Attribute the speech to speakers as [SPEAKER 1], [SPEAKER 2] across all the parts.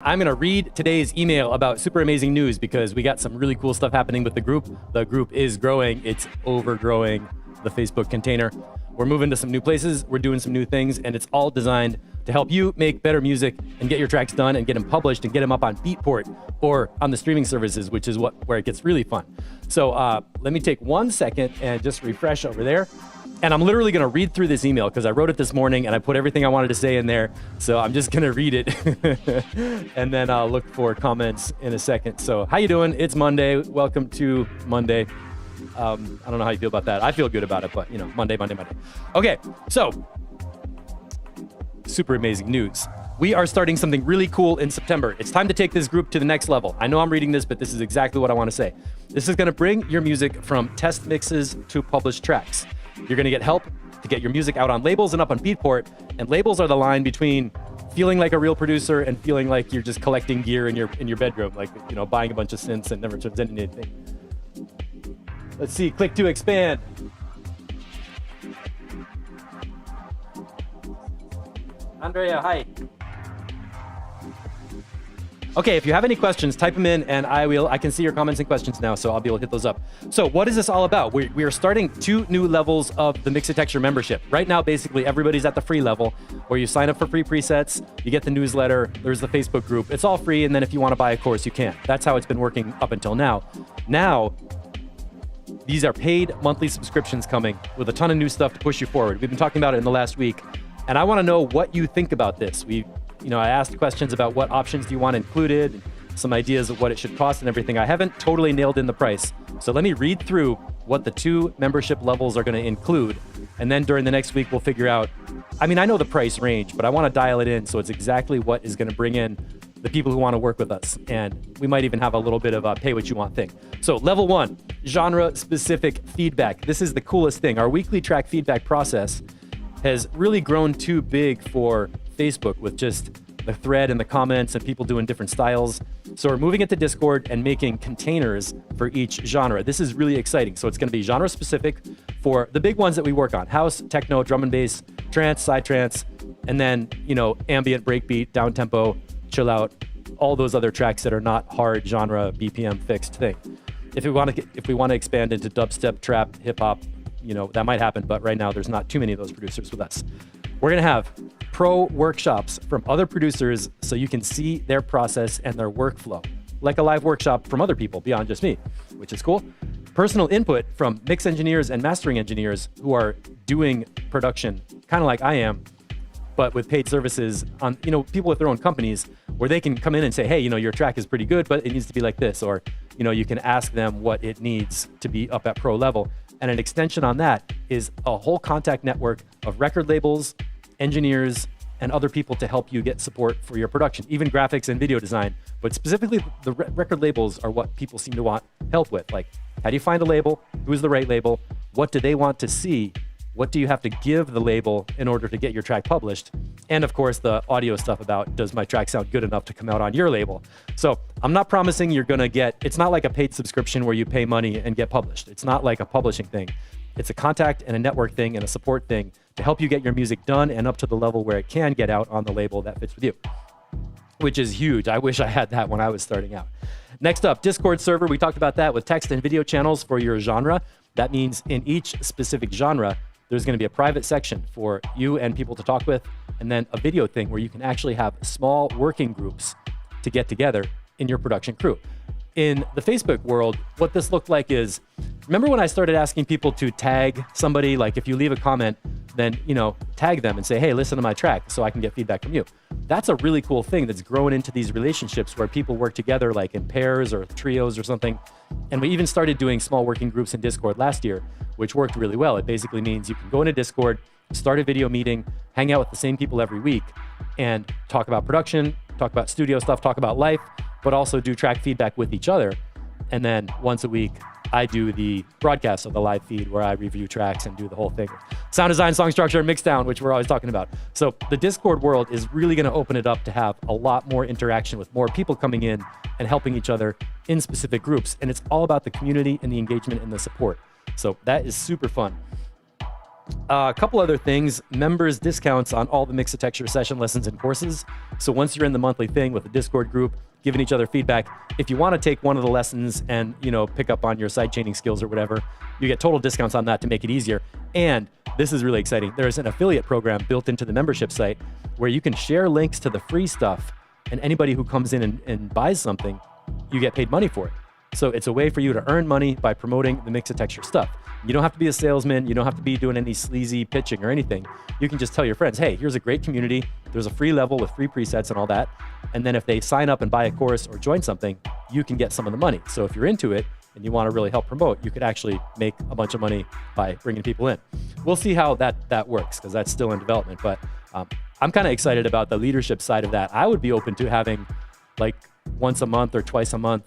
[SPEAKER 1] I'm gonna read today's email about super amazing news because we got some really cool stuff happening with the group. The group is growing, it's overgrowing the Facebook container. We're moving to some new places, we're doing some new things, and it's all designed to help you make better music and get your tracks done and get them published and get them up on Beatport or on the streaming services, which is where it gets really fun. So let me take 1 second and just refresh over there. And I'm literally gonna read through this email because I wrote it this morning and I put everything I wanted to say in there. So I'm just gonna read it and then I'll look for comments in a second. So how you doing? It's Monday. Welcome to Monday. I don't know how you feel about that. I feel good about it, but you know, Monday. Okay, so super amazing news. We are starting something really cool in September. It's time to take this group to the next level. I know I'm reading this, but this is exactly what I wanna say. This is gonna bring your music from test mixes to published tracks. You're gonna get help to get your music out on labels and up on Beatport, and labels are the line between feeling like a real producer and feeling like you're just collecting gear in your bedroom, like, you know, buying a bunch of synths and never turns into anything. Let's see, click to expand. Andrea, hi. Okay, if you have any questions, type them in and I can see your comments and questions now, so I'll be able to hit those up. So what is this all about? We are starting 2 new levels of the Mixitecture membership. Right now, basically, everybody's at the free level where you sign up for free presets, you get the newsletter, there's the Facebook group. It's all free, and then if you want to buy a course, you can. That's how it's been working up until now. Now, these are paid monthly subscriptions coming with a ton of new stuff to push you forward. We've been talking about it in the last week, and I want to know what you think about this. I asked questions about what options do you want included, some ideas of what it should cost and everything. I haven't totally nailed in the price. So let me read through what the 2 membership levels are going to include. And then during the next week, we'll figure out, I know the price range, but I want to dial it in so it's exactly what is going to bring in the people who want to work with us. And we might even have a little bit of a pay what you want thing. So level 1, genre specific feedback. This is the coolest thing. Our weekly track feedback process has really grown too big for Facebook with just the thread and the comments and people doing different styles. So we're moving it to Discord and making containers for each genre. This is really exciting. So it's going to be genre specific for the big ones that we work on: house, techno, drum and bass, trance, psytrance, and then, ambient, breakbeat, down tempo, chill out, all those other tracks that are not hard genre BPM fixed thing. If we want to expand into dubstep, trap, hip hop, that might happen, but right now there's not too many of those producers with us. We're gonna have pro workshops from other producers so you can see their process and their workflow, like a live workshop from other people beyond just me, which is cool. Personal input from mix engineers and mastering engineers who are doing production, kind of like I am, but with paid services on, people with their own companies where they can come in and say, hey, your track is pretty good, but it needs to be like this. Or, you can ask them what it needs to be up at pro level. And an extension on that is a whole contact network of record labels, engineers, and other people to help you get support for your production, even graphics and video design. But specifically, the record labels are what people seem to want help with. Like, how do you find a label? Who's the right label? What do they want to see? What do you have to give the label in order to get your track published? And of course, the audio stuff about, does my track sound good enough to come out on your label? So I'm not promising you're gonna it's not like a paid subscription where you pay money and get published. It's not like a publishing thing. It's a contact and a network thing and a support thing to help you get your music done and up to the level where it can get out on the label that fits with you, which is huge. I wish I had that when I was starting out. Next up, Discord server. We talked about that with text and video channels for your genre. That means in each specific genre, there's going to be a private section for you and people to talk with, and then a video thing where you can actually have small working groups to get together in your production crew. In the Facebook world, what this looked like is, remember when I started asking people to tag somebody? Like if you leave a comment, then, tag them and say, hey, listen to my track so I can get feedback from you. That's a really cool thing that's growing into these relationships where people work together like in pairs or trios or something. And we even started doing small working groups in Discord last year, which worked really well. It basically means you can go into Discord, start a video meeting, hang out with the same people every week, and talk about production, talk about studio stuff, talk about life, but also do track feedback with each other. And then once a week, I do the broadcast of the live feed where I review tracks and do the whole thing. Sound design, song structure, mixdown, which we're always talking about. So the Discord world is really going to open it up to have a lot more interaction with more people coming in and helping each other in specific groups. And it's all about the community and the engagement and the support. So that is super fun. A couple other things, members discounts on all the Mixitecture session lessons and courses. So once you're in the monthly thing with the Discord group, giving each other feedback, if you want to take one of the lessons and, pick up on your sidechaining skills or whatever, you get total discounts on that to make it easier. And this is really exciting. There's an affiliate program built into the membership site where you can share links to the free stuff, and anybody who comes in and buys something, you get paid money for it. So it's a way for you to earn money by promoting the Mixitecture stuff. You don't have to be a salesman. You don't have to be doing any sleazy pitching or anything. You can just tell your friends, hey, here's a great community. There's a free level with free presets and all that. And then if they sign up and buy a course or join something, you can get some of the money. So if you're into it and you want to really help promote, you could actually make a bunch of money by bringing people in. We'll see how that works, because that's still in development. But I'm kind of excited about the leadership side of that. I would be open to having like once a month or twice a month,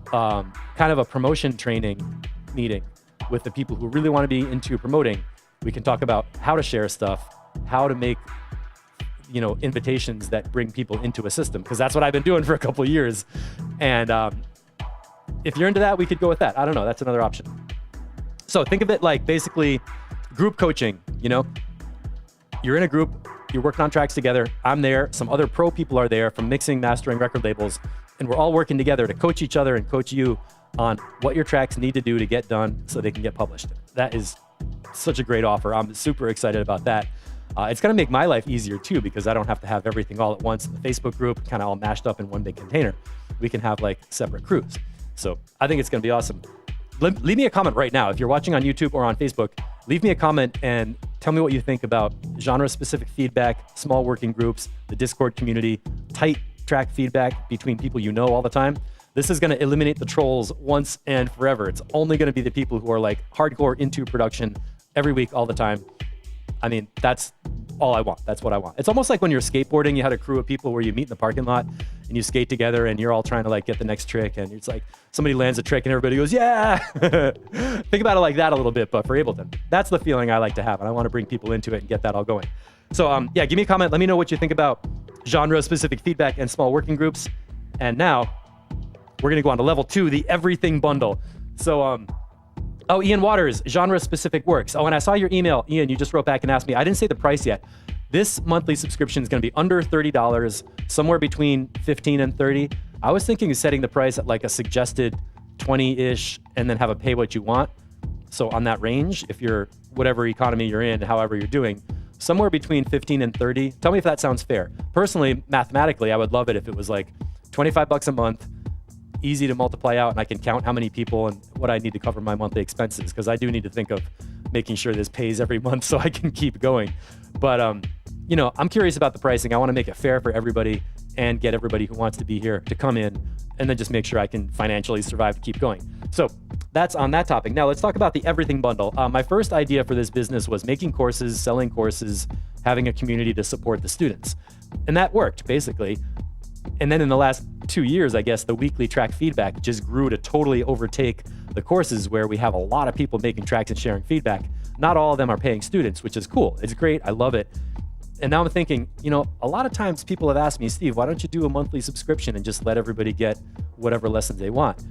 [SPEAKER 1] kind of a promotion training meeting with the people who really want to be into promoting. We can talk about how to share stuff, how to make, invitations that bring people into a system, because that's what I've been doing for a couple of years. And if you're into that, we could go with that. I don't know. That's another option. So think of it like basically group coaching. You're in a group, you're working on tracks together. I'm there. Some other pro people are there from mixing, mastering, record labels, and we're all working together to coach each other and coach you on what your tracks need to do to get done so they can get published. That is such a great offer. I'm super excited about that. It's going to make my life easier too, because I don't have to have everything all at once in the Facebook group, kind of all mashed up in one big container. We can have like separate crews. So I think it's going to be awesome. Leave me a comment right now. If you're watching on YouTube or on Facebook, leave me a comment and tell me what you think about genre-specific feedback, small working groups, the Discord community, tight track feedback between people you know all the time. This is going to eliminate the trolls once and forever. It's only going to be the people who are like hardcore into production every week, all the time. I mean, that's all I want. That's what I want. It's almost like when you're skateboarding, you had a crew of people where you meet in the parking lot and you skate together and you're all trying to like get the next trick. And it's like somebody lands a trick and everybody goes, yeah. Think about it like that a little bit, but for Ableton. That's the feeling I like to have. And I want to bring people into it and get that all going. So give me a comment. Let me know what you think about genre-specific feedback and small working groups. And now we're going to go on to level 2, the everything bundle. So, Ian Waters, genre-specific works. Oh, and I saw your email, Ian. You just wrote back and asked me. I didn't say the price yet. This monthly subscription is going to be under $30, somewhere between $15 and $30. I was thinking of setting the price at like a suggested 20-ish, and then have a pay what you want. So on that range, if you're whatever economy you're in, however you're doing, somewhere between 15 and 30. Tell me if that sounds fair. Personally, mathematically, I would love it if it was like $25 a month, easy to multiply out, and I can count how many people and what I need to cover my monthly expenses, because I do need to think of making sure this pays every month so I can keep going. But I'm curious about the pricing. I want to make it fair for everybody and get everybody who wants to be here to come in, and then just make sure I can financially survive to keep going. So that's on that topic. Now let's talk about the everything bundle. My first idea for this business was making courses, selling courses, having a community to support the students. And that worked basically. And then in the last 2 years, I guess, the weekly track feedback just grew to totally overtake the courses, where we have a lot of people making tracks and sharing feedback. Not all of them are paying students, which is cool. It's great. I love it. And now I'm thinking, a lot of times people have asked me, Steve, why don't you do a monthly subscription and just let everybody get whatever lessons they want?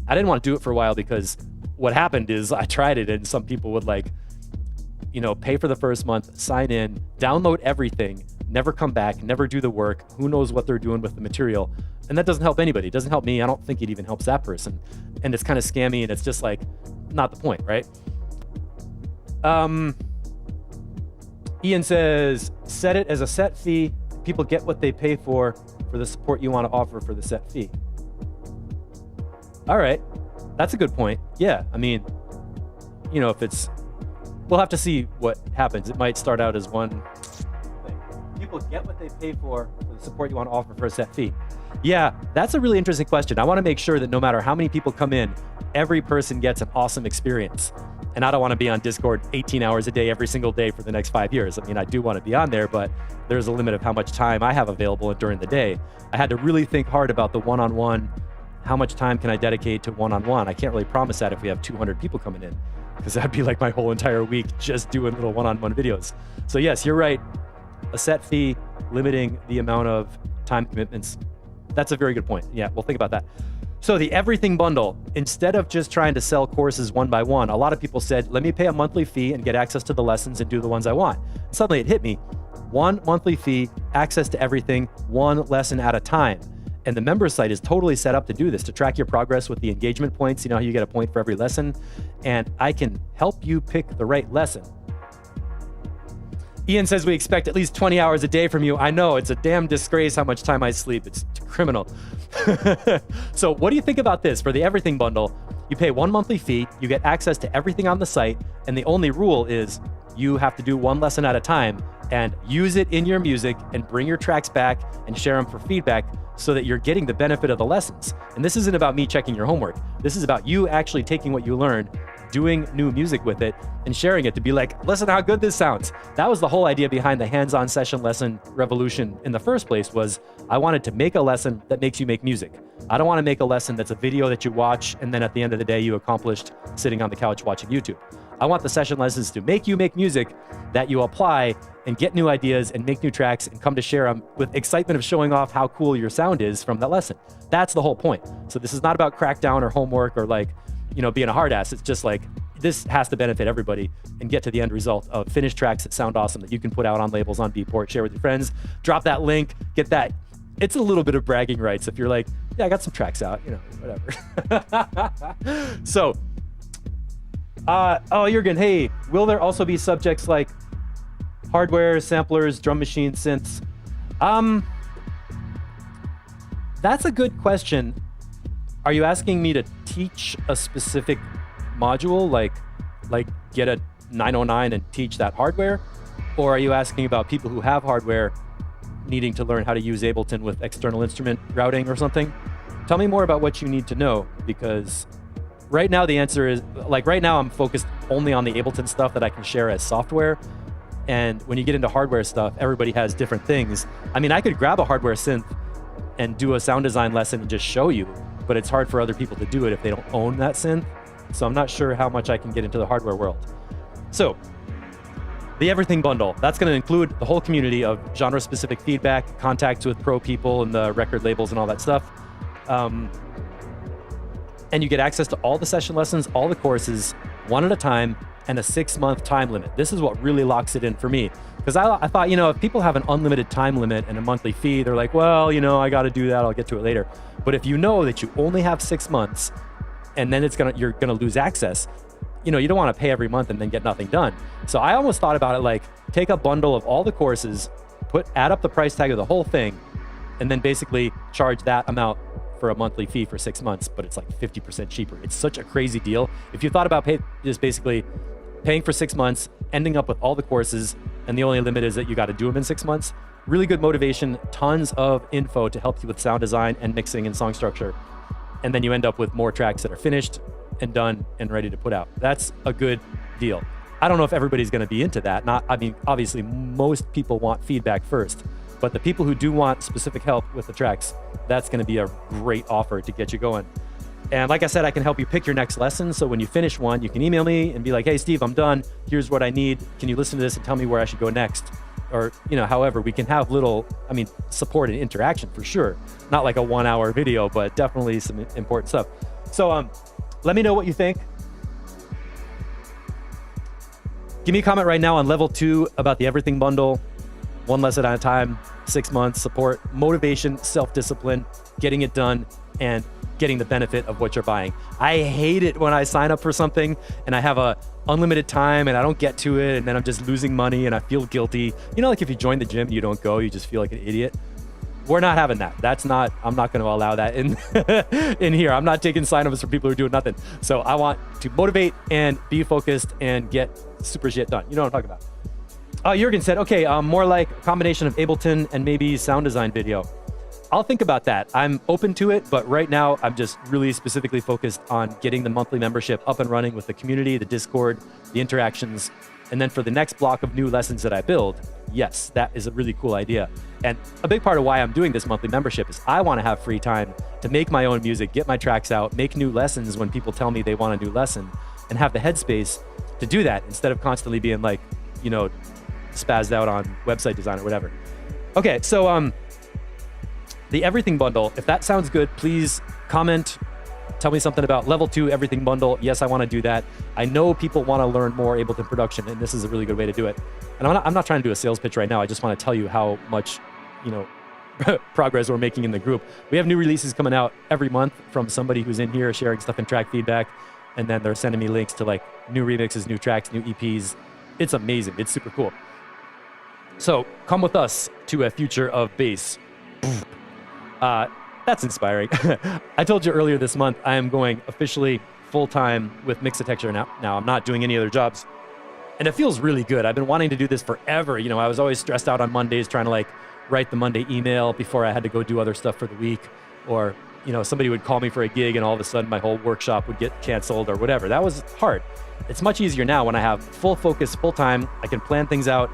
[SPEAKER 1] I didn't want to do it for a while, because what happened is I tried it and some people would pay for the first month, sign in, download everything, never come back, never do the work. Who knows what they're doing with the material? And that doesn't help anybody. It doesn't help me. I don't think it even helps that person. And it's kind of scammy, and it's just like not the point, right? Ian says, set it as a set fee. People get what they pay for the support you want to offer for the set fee. All right. That's a good point. Yeah. I mean, if it's, we'll have to see what happens. It might start out as one thing. People get what they pay for the support you want to offer for a set fee. Yeah, that's a really interesting question. I want to make sure that no matter how many people come in, every person gets an awesome experience. And I don't want to be on Discord 18 hours a day every single day for the next 5 years. I mean, I do want to be on there, but there's a limit of how much time I have available during the day. I had to really think hard about the one-on-one. How much time can I dedicate to one-on-one? I can't really promise that if we have 200 people coming in, because that'd be like my whole entire week just doing little one-on-one videos. So yes, you're right. A set fee, limiting the amount of time commitments. That's a very good point. Yeah, we'll think about that. So the everything bundle, instead of just trying to sell courses one by one, a lot of people said, let me pay a monthly fee and get access to the lessons and do the ones I want. And suddenly it hit me, 1 monthly fee, access to everything, 1 lesson at a time. And the member site is totally set up to do this, to track your progress with the engagement points. You know how you get a point for every lesson, and I can help you pick the right lesson. Ian says we expect at least 20 hours a day from you. I know, it's a damn disgrace how much time I sleep. It's criminal. So what do you think about this? For the everything bundle, you pay 1 monthly fee, you get access to everything on the site, and the only rule is you have to do 1 lesson at a time and use it in your music and bring your tracks back and share them for feedback so that you're getting the benefit of the lessons. And this isn't about me checking your homework. This is about you actually taking what you learned, doing new music with it, and sharing it to be like, listen how good this sounds. That was the whole idea behind the hands-on session lesson revolution in the first place, was I wanted to make a lesson that makes you make music. I don't want to make a lesson that's a video that you watch and then at the end of the day you accomplished sitting on the couch watching YouTube. I want the session lessons to make you make music that you apply and get new ideas and make new tracks and come to share them with excitement of showing off how cool your sound is from that lesson. That's the whole point. So this is not about crackdown or homework or like, you know, being a hard ass. It's just like, this has to benefit everybody and get to the end result of finished tracks that sound awesome that you can put out on labels on Beatport, share with your friends, drop that link, get that. It's a little bit of bragging rights if you're like, yeah, I got some tracks out, you know, whatever. So, oh, Jürgen, hey, will there also be subjects like hardware, samplers, drum machines, synths? That's a good question. Are you asking me to teach a specific module, like get a 909 and teach that hardware? Or are you asking about people who have hardware needing to learn how to use Ableton with external instrument routing or something? Tell me more about what you need to know, because right now the answer is, like right now I'm focused only on the Ableton stuff that I can share as software. And when you get into hardware stuff, everybody has different things. I mean, I could grab a hardware synth and do a sound design lesson and just show you, but it's hard for other people to do it if they don't own that synth. So I'm not sure how much I can get into the hardware world. So the everything bundle, that's going to include the whole community of genre-specific feedback, contacts with pro people and the record labels and all that stuff. And you get access to all the session lessons, all the courses, 1 at a time, and a 6-month time limit. This is what really locks it in for me. Because I thought, you know, if people have an unlimited time limit and a monthly fee, they're like, well, you know, I got to do that. I'll get to it later. But if you know that you only have 6 months and then you're gonna lose access, you know, you don't want to pay every month and then get nothing done. So I almost thought about it like, take a bundle of all the courses, add up the price tag of the whole thing, and then basically charge that amount for a monthly fee for 6 months, but it's like 50% cheaper. It's such a crazy deal. If you thought about just basically paying for 6 months, ending up with all the courses, and the only limit is that you got to do them in 6 months, really good motivation, tons of info to help you with sound design and mixing and song structure. And then you end up with more tracks that are finished and done and ready to put out. That's a good deal. I don't know if everybody's going to be into that. I mean, obviously most people want feedback first, but the people who do want specific help with the tracks, that's going to be a great offer to get you going. And like I said, I can help you pick your next lesson. So when you finish one, you can email me and be like, hey, Steve, I'm done. Here's what I need. Can you listen to this and tell me where I should go next? Or, you know, however, we can have support and interaction for sure. Not like a 1-hour video, but definitely some important stuff. So let me know what you think. Give me a comment right now on level 2 about the everything bundle, 1 lesson at a time, 6 months, support, motivation, self-discipline, getting it done, and getting the benefit of what you're buying. I hate it when I sign up for something and I have a unlimited time and I don't get to it and then I'm just losing money and I feel guilty. You know, like if you join the gym and you don't go, you just feel like an idiot. We're not having that. I'm not going to allow that in here. I'm not taking signups for people who are doing nothing. So I want to motivate and be focused and get super shit done. You know what I'm talking about. Jürgen said, okay, more like a combination of Ableton and maybe sound design video. I'll think about that. I'm open to it, but right now I'm just really specifically focused on getting the monthly membership up and running with the community, the Discord, the interactions. And then for the next block of new lessons that I build, yes, that is a really cool idea. And a big part of why I'm doing this monthly membership is I want to have free time to make my own music, get my tracks out, make new lessons when people tell me they want a new lesson, and have the headspace to do that instead of constantly being like, you know, spazzed out on website design or whatever. Okay, so the everything bundle, if that sounds good, please comment Tell me something about level 2 everything bundle. Yes, I want to do that. I know people want to learn more Ableton production, and this is a really good way to do it. And I'm not trying to do a sales pitch right now. I just want to tell you how much, progress we're making in the group. We have new releases coming out every month from somebody who's in here sharing stuff in track feedback, and then they're sending me links to like new remixes, new tracks, new EPs. It's amazing. It's super cool. So come with us to a future of bass. That's inspiring. I told you earlier this month, I am going officially full-time with Mixitecture now. Now, I'm not doing any other jobs. And it feels really good. I've been wanting to do this forever. I was always stressed out on Mondays trying to write the Monday email before I had to go do other stuff for the week. Or, somebody would call me for a gig and all of a sudden my whole workshop would get canceled or whatever. That was hard. It's much easier now when I have full focus, full time. I can plan things out,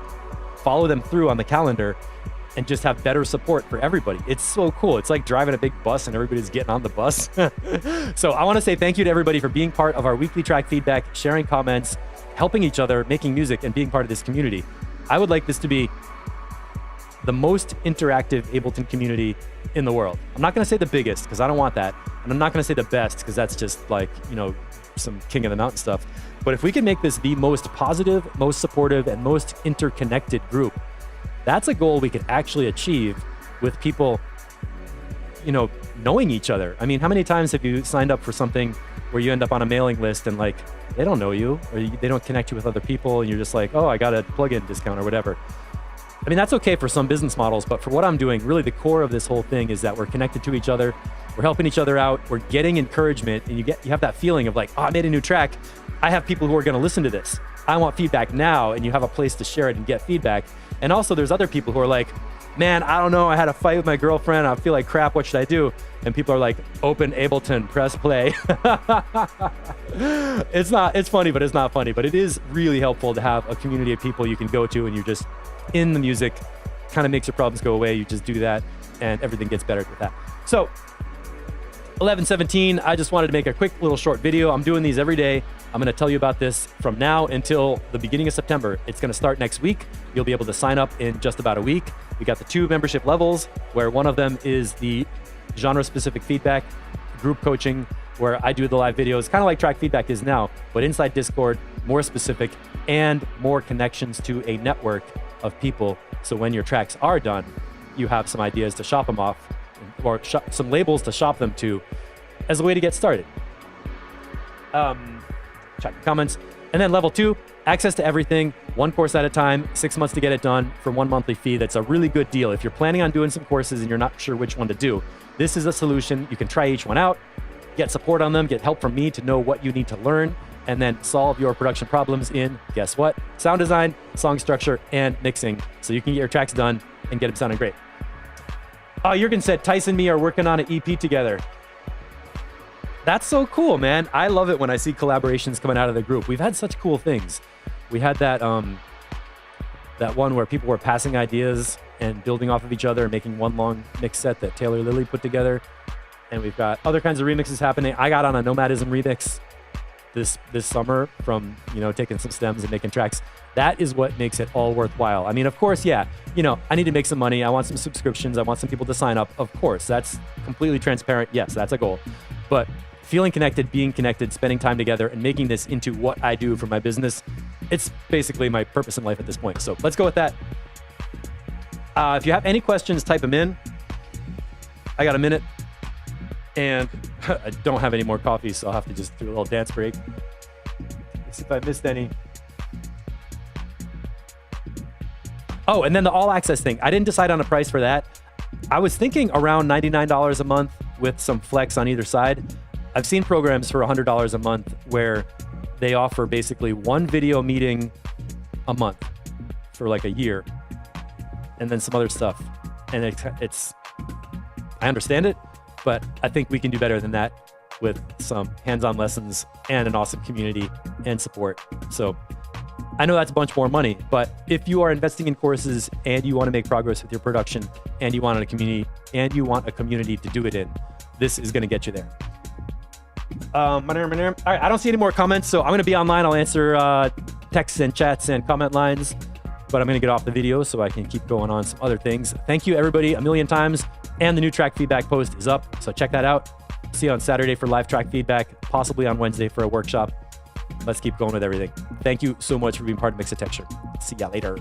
[SPEAKER 1] follow them through on the calendar, and just have better support for everybody. It's so cool. It's like driving a big bus and everybody's getting on the bus. So I want to say thank you to everybody for being part of our weekly track feedback, sharing comments, helping each other, making music, and being part of this community. I would like this to be the most interactive Ableton community in the world. I'm not going to say the biggest because I don't want that. And I'm not going to say the best because that's just some king of the mountain stuff. But if we can make this the most positive, most supportive, and most interconnected group, that's a goal we could actually achieve with people, knowing each other. I mean, how many times have you signed up for something where you end up on a mailing list and they don't know you, or they don't connect you with other people, and you're just like, oh, I got a plugin discount or whatever. I mean, that's okay for some business models, but for what I'm doing, really the core of this whole thing is that we're connected to each other, we're helping each other out, we're getting encouragement, and you have that feeling of I made a new track. I have people who are going to listen to this. I want feedback now, and you have a place to share it and get feedback. And also there's other people who are like, man, I don't know, I had a fight with my girlfriend, I feel like crap, what should I do? And people are like, open Ableton, press play. It's funny, but it's not funny. But it is really helpful to have a community of people you can go to and you're just in the music, kind of makes your problems go away. You just do that and everything gets better with that. So 11:17, I just wanted to make a quick little short video. I'm doing these every day. I'm going to tell you about this from now until the beginning of September. It's going to start next week. You'll be able to sign up in just about a week. We got the 2 membership levels, where one of them is the genre-specific feedback, group coaching, where I do the live videos, kind of like track feedback is now, but inside Discord, more specific, and more connections to a network of people. So when your tracks are done, you have some ideas to shop them off, or some labels to shop them to as a way to get started. Check the comments. And then level 2, access to everything, 1 course at a time, 6 months to get it done for 1 monthly fee. That's a really good deal. If you're planning on doing some courses and you're not sure which one to do, this is a solution. You can try each one out, get support on them, get help from me to know what you need to learn, and then solve your production problems in, guess what? Sound design, song structure, and mixing. So you can get your tracks done and get them sounding great. Jürgen said, Tyson and me are working on an EP together. That's so cool, man. I love it when I see collaborations coming out of the group. We've had such cool things. We had that that one where people were passing ideas and building off of each other and making one long mix set that Taylor Lilly put together. And we've got other kinds of remixes happening. I got on a Nomadism remix this summer from, taking some stems and making tracks. That is what makes it all worthwhile. I mean, of course, yeah, I need to make some money. I want some subscriptions. I want some people to sign up. Of course, that's completely transparent. Yes, that's a goal. But feeling connected, being connected, spending time together, and making this into what I do for my business, it's basically my purpose in life at this point. So let's go with that. If you have any questions, type them in. I got a minute. And I don't have any more coffee, so I'll have to just do a little dance break. Let's see if I missed any. Oh, and then the all access thing. I didn't decide on a price for that. I was thinking around $99 a month with some flex on either side. I've seen programs for $100 a month where they offer basically 1 video meeting a month for like a year, and then some other stuff. And it's I understand it, but I think we can do better than that with some hands-on lessons and an awesome community and support. So I know that's a bunch more money, but if you are investing in courses and you want to make progress with your production and you want a community to do it in, this is going to get you there. All right, I don't see any more comments, so I'm going to be online. I'll answer texts and chats and comment lines, but I'm going to get off the video so I can keep going on some other things. Thank you, everybody, a million times. And the new track feedback post is up, so check that out. See you on Saturday for live track feedback, possibly on Wednesday for a workshop. Let's keep going with everything. Thank you so much for being part of Mixitecture. See ya later.